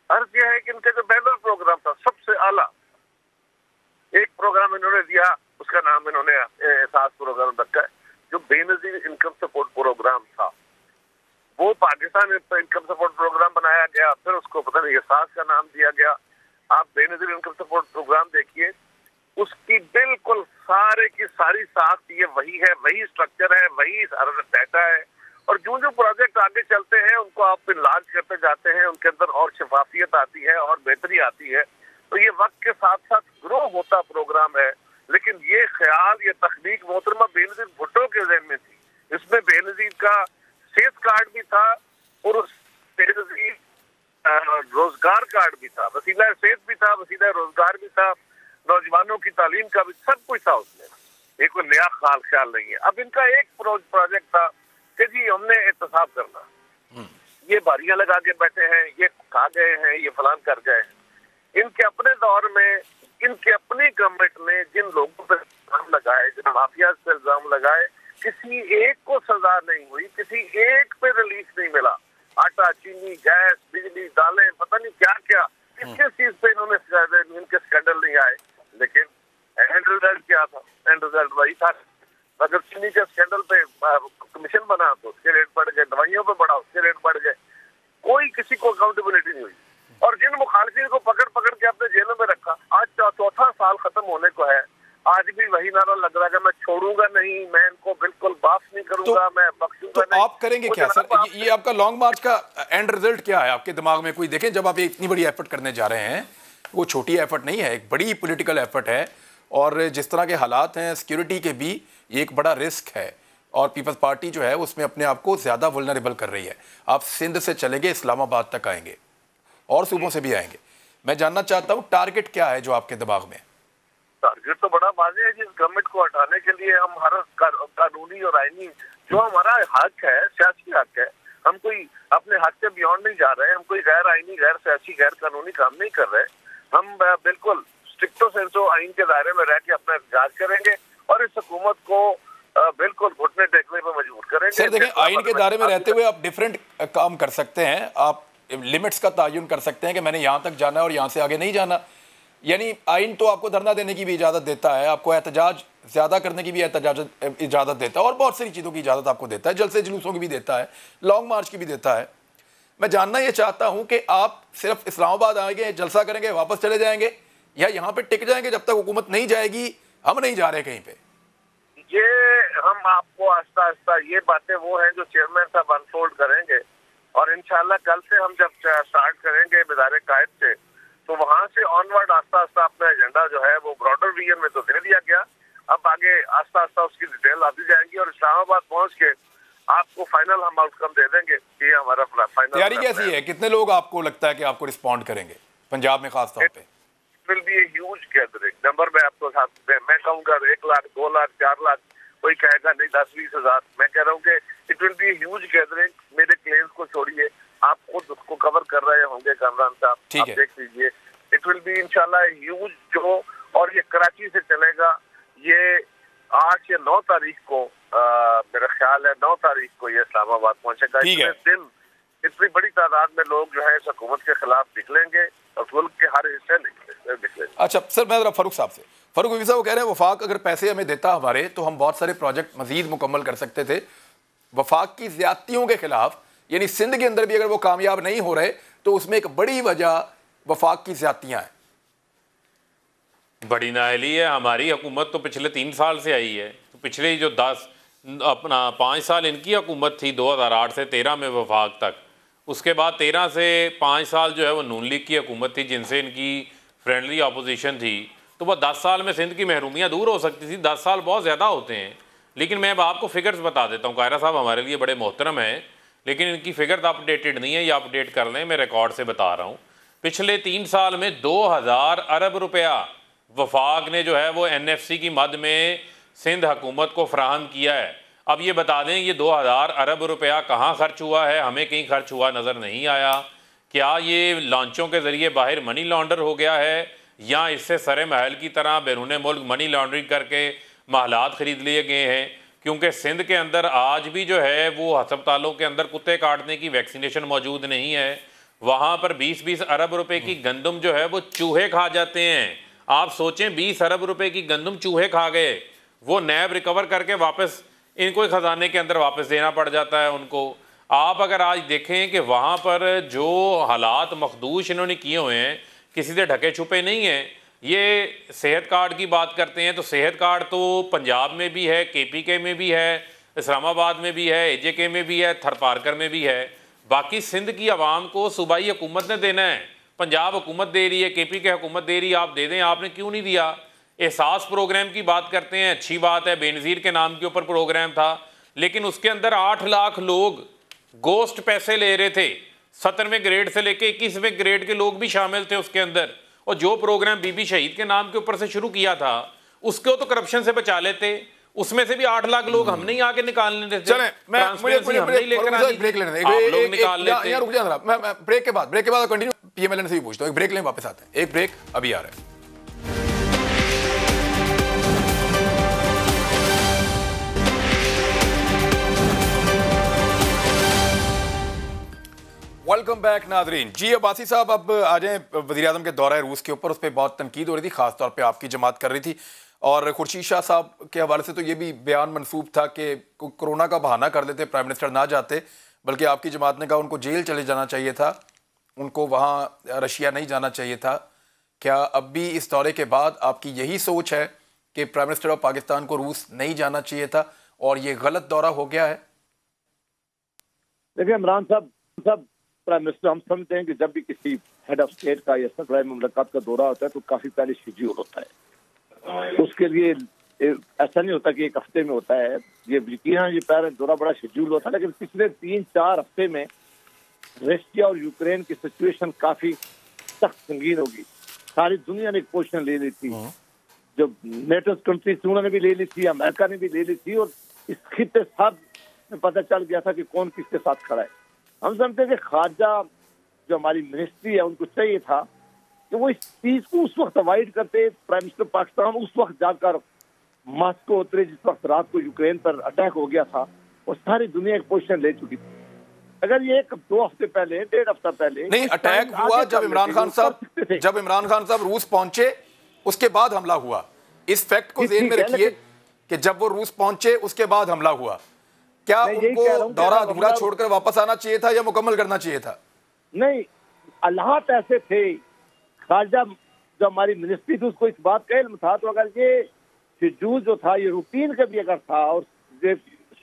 अर्थ यह है कि इनका जो बैनर प्रोग्राम था सबसे आला, एक प्रोग्राम इन्होंने दिया, उसका नाम इन्होंने एहसास प्रोग्राम रखा है, जो बेनजीर इनकम सपोर्ट प्रोग्राम था। वो पाकिस्तान इनकम सपोर्ट प्रोग्राम बनाया गया, फिर उसको पता नहीं एहसास का नाम दिया गया। आप बेनजीर इनकम सपोर्ट प्रोग्राम देखिए, उसकी बिल्कुल सारे की सारी साख्त ये वही है, वही स्ट्रक्चर है, वही सारा डाटा है। और जो जो प्रोजेक्ट आगे चलते हैं उनको आप इनलार्ज करते जाते हैं, उनके अंदर और शफाफियत आती है और बेहतरी आती है। तो ये वक्त के साथ साथ ग्रो होता प्रोग्राम है। लेकिन ये ख्याल, ये तकनीक मोहतरमा बेनजीर भुट्टो के ज़हन में थी। इसमें बेनजीर का सेहत कार्ड भी था और उस बेनजीर रोजगार कार्ड भी था, वसीला सेहत भी था, वसीला रोजगार भी था, नौजवानों की तालीम का भी, सब कुछ था उसमें। एक कोई नया ख्याल नहीं है। अब इनका एक प्रोजेक्ट था कि जी हमने एहतसाब करना, ये बारियां लगा के बैठे हैं, ये खा गए हैं, ये फलान कर गए हैं। इनके अपने दौर में इनके अपनी गवर्नमेंट ने जिन लोगों पर इल्जाम लगाए, जिन माफिया पे इल्जाम लगाए, किसी एक को सजा नहीं हुई, किसी एक पे रिलीफ नहीं मिला। आटा, चीनी, गैस, बिजली, दालें, पता नहीं क्या क्या, किस चीज पे इनके स्कैंडल नहीं आए। लेकिन एंड रिजल्ट क्या था? एंड रिजल्ट वही था। अगर चीनी के स्कैंडल पे कमीशन बना तो उसके रेट बढ़ गए, दवाइयों पे बढ़ा उसके रेट बढ़ गए, कोई किसी को अकाउंटेबिलिटी नहीं हुई। और जिन मुखालिफिन को पकड़ पकड़ के अपने जेलों में रखा, आज चौथा साल खत्म होने को है, आज भी वही नारा लग रहा है कि मैं छोड़ूंगा नहीं, मैं इनको बिल्कुल माफ नहीं करूंगा, मैं बख्शूंगा नहीं। आप करेंगे क्या सर? ये आपका लॉन्ग मार्च का एंड रिजल्ट क्या है आपके दिमाग में? कोई देखें, जब आप इतनी बड़ी एफर्ट करने जा रहे हैं, वो छोटी एफर्ट नहीं है, एक बड़ी पॉलिटिकल एफर्ट है, और जिस तरह के हालात हैं सिक्योरिटी के भी एक बड़ा रिस्क है, और पीपल्स पार्टी जो है उसमें अपने आप को ज़्यादा वल्नरेबल कर रही है। आप सिंध से चलेंगे, इस्लामाबाद तक आएंगे और सूबों से भी आएंगे। मैं जानना चाहता हूँ टारगेट क्या है जो आपके दिमाग में? टारगेट तो बड़ा वाज़ेह है, जिस गवर्नमेंट को हटाने के लिए हम हर कानूनी और आईनी जो हमारा हक है, सियासी हक है, हम कोई अपने हक से बियॉन्ड नहीं जा रहे, हम कोई गैर आईनी, गैर सियासी, गैर कानूनी काम नहीं कर रहे। हम बिल्कुल स्ट्रिक्टो सेंसो आइन के दायरे में रह के अपना एहतजाज करेंगे और इस हुकूमत को बिल्कुल घुटने टेकने पर मजबूर करेंगे। सर देखिए, आइन के दायरे में रहते हुए आप डिफरेंट काम कर सकते हैं, आप लिमिट्स का तयन कर सकते हैं कि मैंने यहाँ तक जाना है और यहाँ से आगे नहीं जाना। यानी आइन तो आपको धरना देने की भी इजाज़त देता है, आपको एहतजाज ज़्यादा करने की भी इजाज़त देता है, और बहुत सारी चीज़ों की इजाज़त आपको देता है, जलसे जुलूसों की भी देता है, लॉन्ग मार्च की भी देता है। मैं जानना ये चाहता हूँ कि आप सिर्फ इस्लामाबाद आएंगे, जलसा करेंगे, वापस चले जाएंगे, या यहाँ पे टिक जाएंगे जब तक हुकूमत नहीं जाएगी, हम नहीं जा रहे कहीं पे? ये हम आपको आस्ता आस्ता ये बातें वो हैं जो चेयरमैन साहब अनफोल्ड करेंगे, और इंशाल्लाह कल से हम जब स्टार्ट करेंगे बिदारे कायद से, तो वहां से ऑनवर्ड आस्ता आस्ता अपना एजेंडा जो है वो ब्रॉडर रीजन में तो दे दिया गया, अब आगे आस्ता आस्ता उसकी डिटेल आती जाएगी, और इस्लामाबाद पहुंच के आपको फाइनल हम आउटकम दे देंगे कि ये हमारा फाइनल। तैयारी कैसी है? कितने लोग आपको लगता है कि आपको रिस्पॉन्ड करेंगे पंजाब में खास तौर पे? Will be a huge gathering. Number में आपको साथ मैं कहूँगा 1 लाख, 2 लाख, 4 लाख, कोई कहेगा नहीं 10-20 हज़ार। मैं कह रहा हूँ कि it will be a huge gathering. मेरे क्लेम्स को छोड़िए, आप खुद उसको कवर कर रहे होंगे कामरान साहब, आप देख लीजिए। इट विल बी इंशाल्लाह ह्यूज जो, और ये कराची से चलेगा, ये 8 या 9 तारीख को मेरा ख्याल है 9 तारीख को ये इस्लामाबाद पहुंचेगा। इस दिन इतनी बड़ी तादाद में लोग जो है इस हुकूमत के खिलाफ निकलेंगे और मुल्क के हर हिस्से निकलेंगे। अच्छा सर, मैं जरा फारूक साहब से, फारूक साहब वो कह रहे हैं वफाक अगर पैसे हमें देता हमारे तो हम बहुत सारे प्रोजेक्ट मजीद मुकम्मल कर सकते थे। वफाक की ज्यादतियों के खिलाफ, यानी सिंध के अंदर भी अगर वो कामयाब नहीं हो रहे तो उसमें एक बड़ी वजह वफाक की ज्यादतियां हैं। बड़ी नाअहली है। हमारी हुकूमत तो पिछले 3 साल से आई है, तो पिछले जो 5 साल इनकी हुकूमत थी 2008 से 13 में वफाक तक, उसके बाद 13 से 5 साल जो है वो नून लीग की हुकूमत थी जिनसे इनकी फ्रेंडली अपोजिशन थी, तो वह 10 साल में सिंध की महरूमियाँ दूर हो सकती थी। 10 साल बहुत ज़्यादा होते हैं। लेकिन मैं अब आपको फिगर्स बता देता हूँ, कायरा साहब हमारे लिए बड़े मोहतरम हैं, लेकिन इनकी फिगर्स अपडेटेड नहीं है, ये अपडेट कर लें, मैं रिकॉर्ड से बता रहा हूँ। पिछले 3 साल में 2000 अरब रुपया वफाक ने जो है वो NFC की मद में सिंध हुकूमत को फराहम किया है। अब ये बता दें ये 2000 अरब रुपया कहाँ खर्च हुआ है? हमें कहीं खर्च हुआ नज़र नहीं आया। क्या ये लॉन्चों के ज़रिए बाहर मनी लॉन्डर हो गया है, या इससे सरे महल की तरह बैरून मुल्क मनी लॉन्ड्रिंग करके महलात ख़रीद लिए गए हैं? क्योंकि सिंध के अंदर आज भी जो है वो अस्पतालों के अंदर कुत्ते काटने की वैक्सीनेशन मौजूद नहीं है। वहाँ पर 20-20 अरब रुपए की गंदम जो है वो चूहे खा जाते हैं। आप सोचें 20 अरब रुपए की गंदम चूहे खा गए, वो नैब रिकवर करके वापस इनको ख़जाने के अंदर वापस देना पड़ जाता है उनको। आप अगर आज देखें कि वहाँ पर जो हालात मखदूश इन्होंने किए हुए हैं किसी से ढके छुपे नहीं हैं। ये सेहत कार्ड की बात करते हैं तो सेहत कार्ड तो पंजाब में भी है, KPK में भी है, इस्लामाबाद में भी है, AJK में भी है, थरपारकर में भी है। बाकी सिंध की आवाम को सूबाई हुकूमत ने देना है। पंजाब हुकूमत दे रही है, KPK हुकूमत दे रही है, आप दे दें, आपने क्यों नहीं दिया? एहसास प्रोग्राम की बात करते हैं, अच्छी बात है, बेनज़ीर के नाम के ऊपर प्रोग्राम था, लेकिन उसके अंदर 8 लाख लोग गोस्ट पैसे ले रहे थे। 17वें ग्रेड से लेके 21वें ग्रेड के लोग भी शामिल थे उसके अंदर। और जो प्रोग्राम बीबी शहीद के नाम के ऊपर से शुरू किया था उसको तो करप्शन से बचा लेते, उसमें से भी 8 लाख लोग हम नहीं आके निकालने देते। चलें, मुझे ब्रेक लेने दें, आप लोग निकाल लेते हैं। रुक जाए जरा, मैं ब्रेक के बाद कंटिन्यू पीएमएलएन से भी पूछता हूं। एक ब्रेक लें, वापस आते हैं। एक ब्रेक अभी आ रहा है। वेलकम बैक नाजरीन। जी अब्बासी साहब, अब आ जाएं वज़ीर आज़म के दौरा रूस के ऊपर। उस पर बहुत तनकीद हो रही थी, खासतौर पे आपकी जमात कर रही थी, और खुर्शीद शाह साहब के हवाले से तो ये भी बयान मनसूब था कि कोरोना का बहाना कर देते, प्राइम मिनिस्टर ना जाते, बल्कि आपकी जमात ने कहा उनको जेल चले जाना चाहिए था, उनको वहाँ रशिया नहीं जाना चाहिए था। क्या अब भी इस दौरे के बाद आपकी यही सोच है कि प्राइम मिनिस्टर ऑफ पाकिस्तान को रूस नहीं जाना चाहिए था और ये गलत दौरा हो गया है? देखिए इमरान साहब, प्राइम मिनिस्टर, हम समझते हैं कि जब भी किसी हेड ऑफ स्टेट का या सरकार मुमलकत का दौरा होता है तो काफी पहले शेड्यूल होता है। उसके लिए ऐसा नहीं होता कि एक हफ्ते में होता है, ये पहले दौरा बड़ा शेड्यूल होता है। लेकिन पिछले 3-4 हफ्ते में रशिया और यूक्रेन की सिचुएशन काफी सख्त संगीन होगी। सारी दुनिया ने एक पोजीशन ले ली थी, जो नेटो कंट्रीज थी उन्होंने भी ले ली थी, अमेरिका ने भी ले ली थी, और इस खिते साथ में पता चल गया था कि कौन किसके साथ खड़ा है। हम समझते हैं कि खारजा जो हमारी मिनिस्ट्री है उनको चाहिए था कि वो इस चीज को उस वक्त अवॉइड करते। प्राइम मिनिस्टर पाकिस्तान उस वक्त जाकर मॉस्को उतरे जिस वक्त रात को यूक्रेन पर अटैक हो गया था, और सारी दुनिया एक पोजीशन ले चुकी थी। अगर ये 2 हफ्ते पहले, 1.5 हफ्ता पहले नहीं अटैक हुआ, जब इमरान खान साहब रूस पहुंचे उसके बाद हमला हुआ। इस फैक्ट को ज़हन में रखिए कि जब वो रूस पहुंचे उसके बाद हमला हुआ। क्या उनको दौरा अधूरा छोड़कर वापस आना चाहिए था या मुकम्मल करना चाहिए था? नहीं, हालात ऐसे थे, खारजा जो हमारी मिनिस्ट्री थी उसको इस बात का इल्म था, तो अगर ये शेड्यूल जो था ये रूटीन का भी अगर था और ये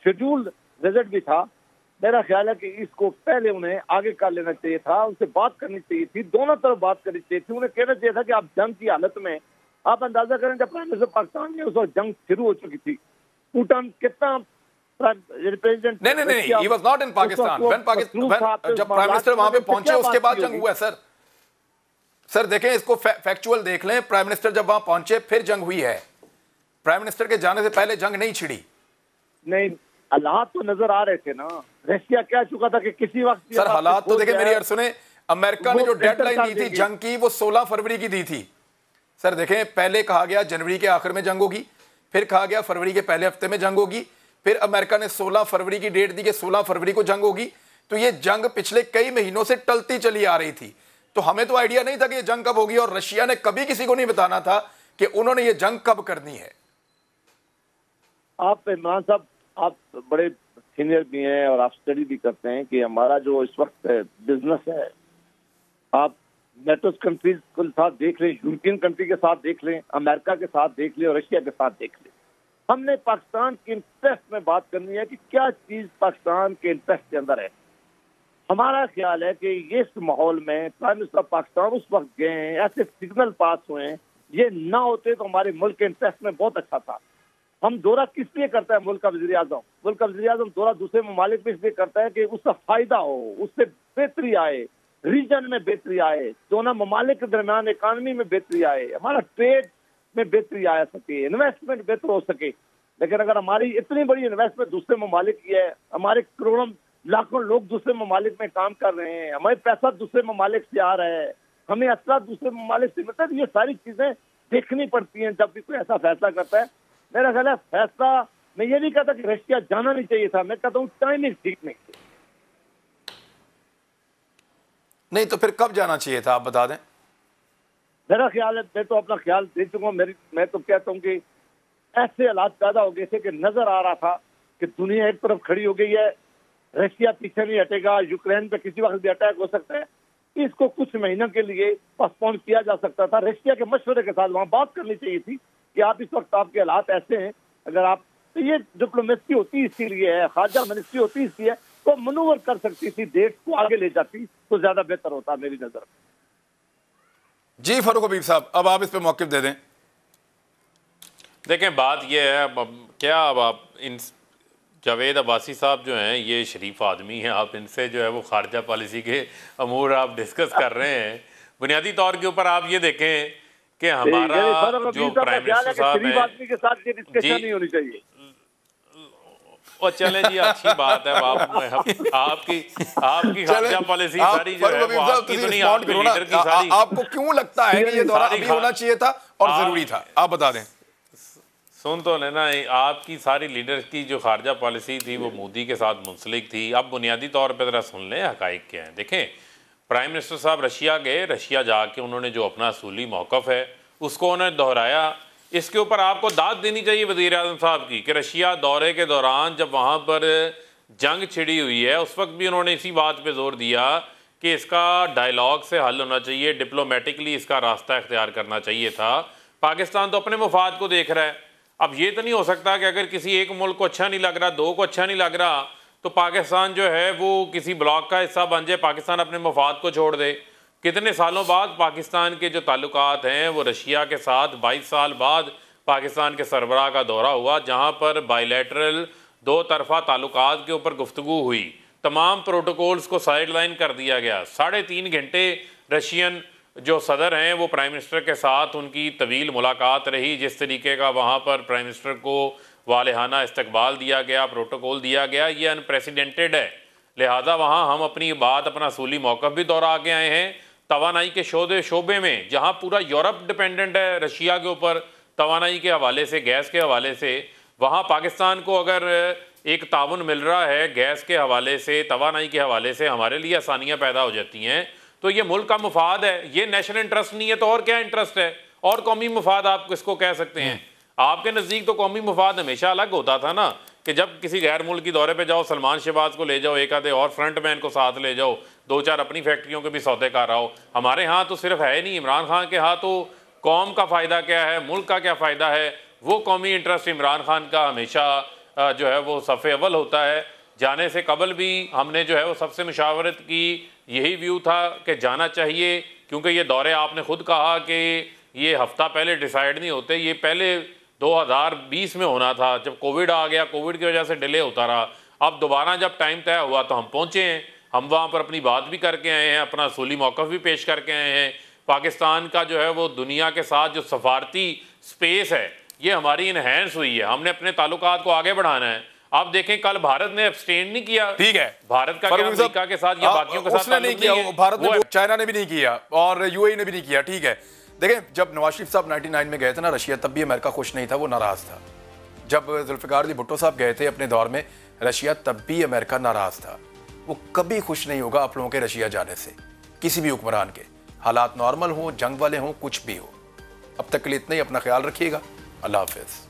शेड्यूल रिजल्ट भी था, मेरा ख्याल है कि इसको पहले उन्हें आगे कर लेना चाहिए था, उनसे बात करनी चाहिए थी, दोनों तरफ बात करनी चाहिए थी। उन्हें कहना चाहिए था कि आप जंग की हालत में, आप अंदाजा करें जब प्राइम मिनिस्टर पाकिस्तान में उस वक्त जंग शुरू हो चुकी थी, भूटान कितना प्रेसिडेंट नहीं, he was not in Pakistan. जब प्राइम मिनिस्टर वहां पे पहुंचे उसके बाद जंग हुआ। सर देखें, इसको फैक्चुअल देख लें। प्राइम मिनिस्टर जब वहां पहुंचे फिर जंग हुई है, प्राइम मिनिस्टर के जाने से पहले जंग नहीं छिड़ी। नहीं, हालात तो नजर आ रहे थे ना, रशिया कह चुका था कि किसी वक्त। सर हालात तो देखें, मेरी अर्ज सुने, अमेरिका ने जो डेडलाइन दी थी जंग की वो 16 फरवरी की दी थी। सर देखें, पहले कहा गया जनवरी के आखिर में जंग होगी, फिर कहा गया फरवरी के पहले हफ्ते में जंग होगी, फिर अमेरिका ने 16 फरवरी की डेट दी कि 16 फरवरी को जंग होगी। तो ये जंग पिछले कई महीनों से टलती चली आ रही थी, तो हमें तो आइडिया नहीं था कि ये जंग कब होगी, और रशिया ने कभी किसी को नहीं बताना था कि उन्होंने ये जंग कब करनी है। आप इमरान साहब, आप बड़े सीनियर भी हैं और आप स्टडी भी करते हैं कि हमारा जो इस वक्त बिजनेस है, आप नेटो कंट्रीज के साथ देख लें, यूरोपियन कंट्री के साथ देख लें, अमेरिका के साथ देख लें और रशिया के साथ देख लें। हमने पाकिस्तान के इंटरेस्ट में बात करनी है कि क्या चीज पाकिस्तान के इंटरेस्ट के अंदर है। हमारा ख्याल है कि इस माहौल में प्राइम मिनिस्टर पाकिस्तान उस वक्त गए हैं, ऐसे सिग्नल पास हुए हैं, ये ना होते तो हमारे मुल्क के इंटरेस्ट में बहुत अच्छा था। हम दौरा किस लिए करता है मुल्क का वज़ीर आज़म? मुल्क का वज़ीर आज़म दौरा दूसरे ममालिक में इसलिए करता है कि उसका फायदा हो, उससे बेहतरी आए, रीजन में बेहतरी आए, दोनों ममालिक के दरमियान इकानमी में बेहतरी आए, हमारा ट्रेड में बेहतरी आ सके, इन्वेस्टमेंट बेहतर हो सके। लेकिन अगर हमारी इतनी बड़ी इन्वेस्टमेंट दूसरे ममालिक की है, हमारे करोड़ों लाखों लोग दूसरे ममालिक में काम कर रहे हैं, हमें पैसा दूसरे ममालिक से आ रहा है, हमें असला दूसरे ममालिक से मिलता है, ये सारी चीजें देखनी पड़ती हैं जब भी कोई ऐसा फैसला करता है। मेरा ख्याल है फैसला, मैं ये नहीं कहता कि रशिया जाना नहीं चाहिए था, मैं कहता हूँ टाइमिंग ठीक नहीं थी। नहीं तो फिर कब जाना चाहिए था, आप बता दें। मेरा ख्याल है, मैं तो अपना ख्याल दे चुका हूँ, मैं तो कहता हूँ कि ऐसे हालात पैदा हो गए थे कि नजर आ रहा था कि दुनिया एक तरफ खड़ी हो गई है, रशिया पीछे नहीं हटेगा, यूक्रेन पे किसी वक्त भी अटैक हो सकता है, इसको कुछ महीनों के लिए पोस्टपोन किया जा सकता था। रशिया के मशवरे के साथ वहां बात करनी चाहिए थी कि आप इस वक्त, आपके हालात ऐसे हैं, अगर आप, तो ये डिप्लोमेसी होती इसीलिए है, खारजा मिनिस्ट्री होती इसलिए, तो मनूवर कर सकती थी, देश को आगे ले जाती तो ज्यादा बेहतर होता मेरी नजर में। जी फारूक हबीब साहब, अब आप इस पे मौक़िफ़ दे दें। देखें, बात यह है, क्या अब आप इन जावेद अब्बासी साहब जो हैं, ये शरीफ आदमी हैं, आप इनसे जो है वो खारजा पॉलिसी के अमूर आप डिस्कस कर रहे हैं। बुनियादी तौर के ऊपर आप ये देखें कि हमारा जो प्राइम मिनिस्टर साहब हैं, आदमी के साथ ये डिस्कशन नहीं होनी चाहिए। और चले जी, अच्छी बात है। आपकी खारजा पॉलिसी सारी जो है वो आपकी तो नहीं, आपके लीडर की सारी। आपको क्यों लगता है कि ये दौरा अभी होना चाहिए था और जरूरी था? आप बता दें। सुन तो लेना, आपकी सारी लीडर की जो खारजा पॉलिसी थी वो मोदी के साथ मुंसलिक थी। अब बुनियादी तौर पर ज़रा सुन लें हकाइक क्या है। देखें, प्राइम मिनिस्टर साहब रशिया गए, रशिया जाके उन्होंने जो अपना असूली मौक़िफ़ है उसको उन्होंने दोहराया। इसके ऊपर आपको दाद देनी चाहिए वज़ीर आज़म साहब की कि रशिया दौरे के दौरान जब वहाँ पर जंग छिड़ी हुई है उस वक्त भी उन्होंने इसी बात पे जोर दिया कि इसका डायलॉग से हल होना चाहिए, डिप्लोमेटिकली इसका रास्ता इख्तियार करना चाहिए था। पाकिस्तान तो अपने मफाद को देख रहा है। अब ये तो नहीं हो सकता कि अगर किसी एक मुल्क को अच्छा नहीं लग रहा, दो को अच्छा नहीं लग रहा, तो पाकिस्तान जो है वो किसी ब्लॉक का हिस्सा बन जाए, पाकिस्तान अपने मफाद को छोड़ दे। कितने सालों बाद पाकिस्तान के जो ताल्लुकात हैं वो रशिया के साथ 22 साल बाद पाकिस्तान के सरबराह का दौरा हुआ, जहाँ पर बायलैटरल दो तरफा ताल्लुकात के ऊपर गुफ्तगू हुई। तमाम प्रोटोकॉल्स को साइड लाइन कर दिया गया। 3.5 घंटे रशियन जो सदर हैं वो प्राइम मिनिस्टर के साथ उनकी तवील मुलाकात रही। जिस तरीके का वहाँ पर प्राइम मिनिस्टर को वालेहाना इस्तकबाल दिया गया, प्रोटोकॉल दिया गया, ये अनप्रेसिडेंटेड है। लिहाजा वहाँ हम अपनी बात, अपना असूली मौक़िफ़ भी दोहरा के आए हैं। तवानाई के शोबे में जहाँ पूरा यूरोप डिपेंडेंट है रशिया के ऊपर तवानाई के हवाले से, गैस के हवाले से, वहाँ पाकिस्तान को अगर एक ताउन मिल रहा है गैस के हवाले से, तवानाई के हवाले से, हमारे लिए आसानियाँ पैदा हो जाती हैं। तो ये मुल्क का मुफाद है, ये नेशनल इंटरेस्ट नहीं है तो और क्या इंटरेस्ट है? और कौमी मुफाद आप किसको कह सकते हैं? आपके नज़दीक तो कौमी मुफाद हमेशा अलग होता था ना, कि जब किसी गैर मुल्क की दौरे पे जाओ, सलमान शहबाज को ले जाओ, एक आधे और फ्रंटमैन को साथ ले जाओ, 2-4 अपनी फैक्ट्रियों के भी सौदे कर रहा हो। हमारे यहाँ तो सिर्फ है नहीं, इमरान खान के यहाँ तो कौम का फ़ायदा क्या है, मुल्क का क्या फ़ायदा है, वो कौमी इंटरेस्ट इमरान खान का हमेशा जो है वो सफ़े अव्वल होता है। जाने से कबल भी हमने जो है वो सबसे मुशावरत की, यही व्यू था कि जाना चाहिए, क्योंकि ये दौरे आपने ख़ुद कहा कि ये हफ्ता पहले डिसाइड नहीं होते, ये पहले 2020 में होना था। जब कोविड आ गया, कोविड की वजह से डिले होता रहा। अब दोबारा जब टाइम तय हुआ तो हम पहुँचे हैं, हम वहाँ पर अपनी बात भी करके आए हैं, अपना असूली मौक़िफ़ भी पेश करके आए हैं। पाकिस्तान का जो है वो दुनिया के साथ जो सफारती स्पेस है ये हमारी इनहेंस हुई है, हमने अपने ताल्लुकात को आगे बढ़ाना है। आप देखें कल भारत ने एब्सटेन नहीं किया, ठीक है, भारत का क्या अमेरिका के साथ या बाकियों के साथ नहीं किया, भारत ने, चाइना ने भी नहीं किया और यूएई ने भी नहीं किया, ठीक है। देखें, जब नवाज शरीफ साहब 99 में गए थे ना रशिया, तब भी अमेरिका खुश नहीं था, वो नाराज था। जब जुल्फ़िकार अली भुट्टो साहब गए थे अपने दौर में रशिया, तब भी अमेरिका नाराज था। वो कभी खुश नहीं होगा आप लोगों के रशिया जाने से, किसी भी हुक्मरान के, हालात नॉर्मल हो, जंग वाले हों, कुछ भी हो। अब तक के लिए इतना ही, अपना ख्याल रखिएगा। अल्लाह हाफ़िज़।